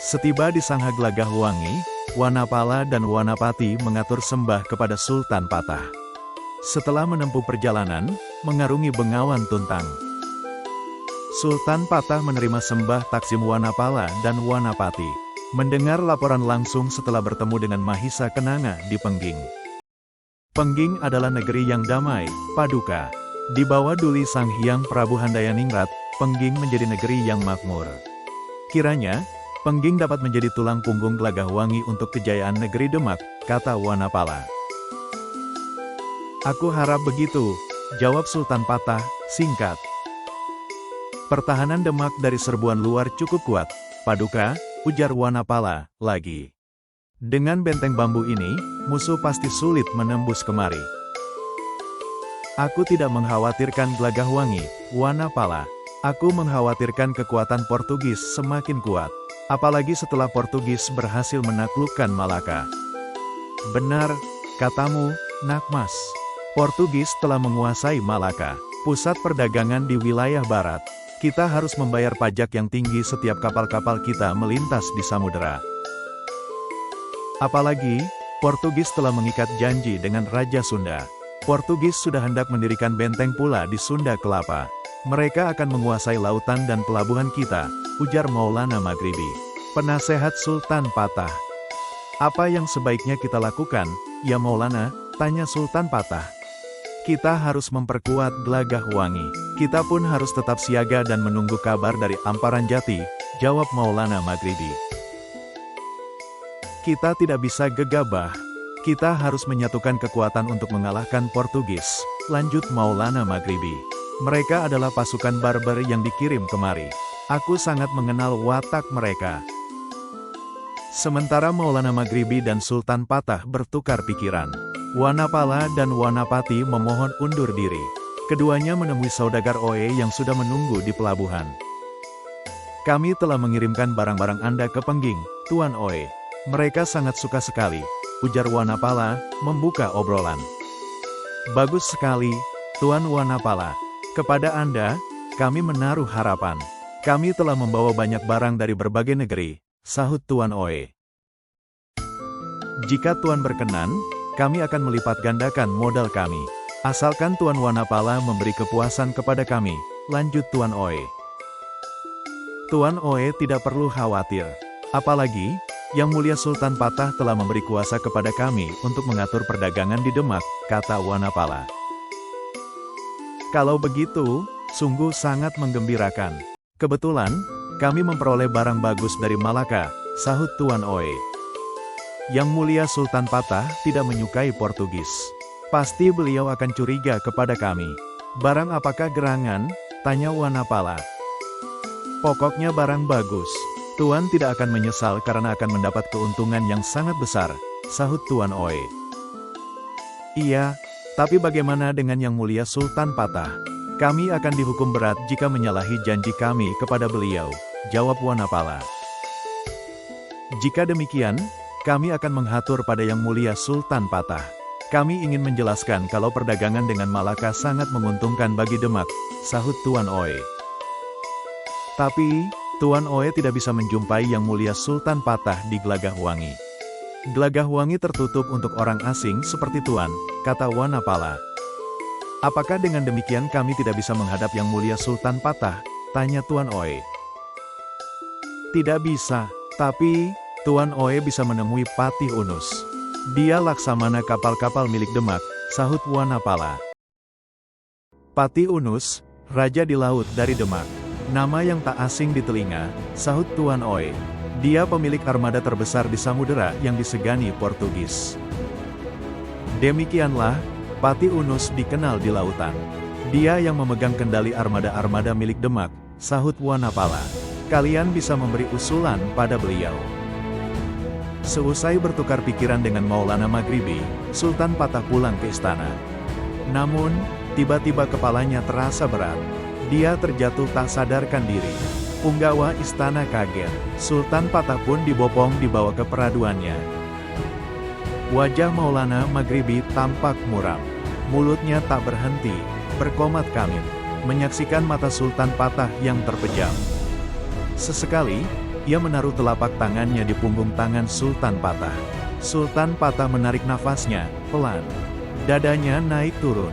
Setiba di Sangha Glagahwangi, Wanapala dan Wanapati mengatur sembah kepada Sultan Patah. Setelah menempuh perjalanan, mengarungi Bengawan Tuntang, Sultan Patah menerima sembah Taksim Wanapala dan Wanapati. Mendengar laporan langsung setelah bertemu dengan Mahisa Kenanga di Pengging. Pengging adalah negeri yang damai, Paduka. Di bawah duli Sang Hyang Prabu Handayaningrat, Pengging menjadi negeri yang makmur. Kiranya, Pengging dapat menjadi tulang punggung Glagahwangi untuk kejayaan negeri Demak, kata Wanapala. Aku harap begitu, jawab Sultan Patah, singkat. Pertahanan Demak dari serbuan luar cukup kuat, Paduka, ujar Wanapala, lagi. Dengan benteng bambu ini, musuh pasti sulit menembus kemari. Aku tidak mengkhawatirkan Glagahwangi, Wanapala. Aku mengkhawatirkan kekuatan Portugis semakin kuat. Apalagi setelah Portugis berhasil menaklukkan Malaka. Benar, katamu, Nakmas. Portugis telah menguasai Malaka, pusat perdagangan di wilayah barat. Kita harus membayar pajak yang tinggi setiap kapal-kapal kita melintas di samudera. Apalagi, Portugis telah mengikat janji dengan Raja Sunda. Portugis sudah hendak mendirikan benteng pula di Sunda Kelapa. Mereka akan menguasai lautan dan pelabuhan kita, ujar Maulana Maghribi, penasehat Sultan Patah. Apa yang sebaiknya kita lakukan, ya Maulana? Tanya Sultan Patah. Kita harus memperkuat Glagahwangi. Kita pun harus tetap siaga dan menunggu kabar dari Amparan Jati, jawab Maulana Maghribi. Kita tidak bisa gegabah. Kita harus menyatukan kekuatan untuk mengalahkan Portugis, lanjut Maulana Maghribi. Mereka adalah pasukan barbar yang dikirim kemari. Aku sangat mengenal watak mereka. Sementara Maulana Maghribi dan Sultan Patah bertukar pikiran. Wanapala dan Wanapati memohon undur diri. Keduanya menemui saudagar Oe yang sudah menunggu di pelabuhan. Kami telah mengirimkan barang-barang Anda ke Pengging, Tuan Oe. Mereka sangat suka sekali, ujar Wanapala, membuka obrolan. Bagus sekali, Tuan Wanapala. Kepada Anda, kami menaruh harapan. Kami telah membawa banyak barang dari berbagai negeri, sahut Tuan Oe. Jika Tuan berkenan, kami akan melipat gandakan modal kami. Asalkan Tuan Wanapala memberi kepuasan kepada kami, lanjut Tuan Oe. Tuan Oe tidak perlu khawatir. Apalagi, Yang Mulia Sultan Patah telah memberi kuasa kepada kami untuk mengatur perdagangan di Demak, kata Wanapala. Kalau begitu, sungguh sangat menggembirakan. Kebetulan, kami memperoleh barang bagus dari Malaka, sahut Tuan Oe. Yang Mulia Sultan Patah tidak menyukai Portugis. Pasti beliau akan curiga kepada kami. Barang apakah gerangan? Tanya Wanapala. Pokoknya barang bagus. Tuan tidak akan menyesal karena akan mendapat keuntungan yang sangat besar, sahut Tuan Oe. Iya, tapi bagaimana dengan Yang Mulia Sultan Patah? Kami akan dihukum berat jika menyalahi janji kami kepada beliau, jawab Wanapala. Jika demikian, kami akan mengatur pada Yang Mulia Sultan Patah. Kami ingin menjelaskan kalau perdagangan dengan Malaka sangat menguntungkan bagi Demak, sahut Tuan Oe. Tapi, Tuan Oe tidak bisa menjumpai Yang Mulia Sultan Patah di Glagahwangi. Glagahwangi tertutup untuk orang asing seperti Tuan, kata Wanapala. Apakah dengan demikian kami tidak bisa menghadap Yang Mulia Sultan Patah? Tanya Tuan Oe. Tidak bisa, tapi Tuan Oe bisa menemui Patih Unus. Dia laksamana kapal-kapal milik Demak, sahut Wanapala. Patih Unus, raja di laut dari Demak. Nama yang tak asing di telinga, sahut Tuan Oe. Dia pemilik armada terbesar di samudera yang disegani Portugis. Demikianlah, Patih Unus dikenal di lautan. Dia yang memegang kendali armada-armada milik Demak, sahut Wanapala. Kalian bisa memberi usulan pada beliau. Seusai bertukar pikiran dengan Maulana Maghribi, Sultan Patah pulang ke istana. Namun, tiba-tiba kepalanya terasa berat. Dia terjatuh tak sadarkan diri. Punggawa istana kaget. Sultan Patah pun dibopong dibawa ke peraduannya. Wajah Maulana Maghribi tampak muram. Mulutnya tak berhenti, berkomat kamit, menyaksikan mata Sultan Patah yang terpejam. Sesekali, Ia menaruh telapak tangannya di punggung tangan Sultan Patah. Sultan Patah menarik nafasnya, pelan. Dadanya naik turun.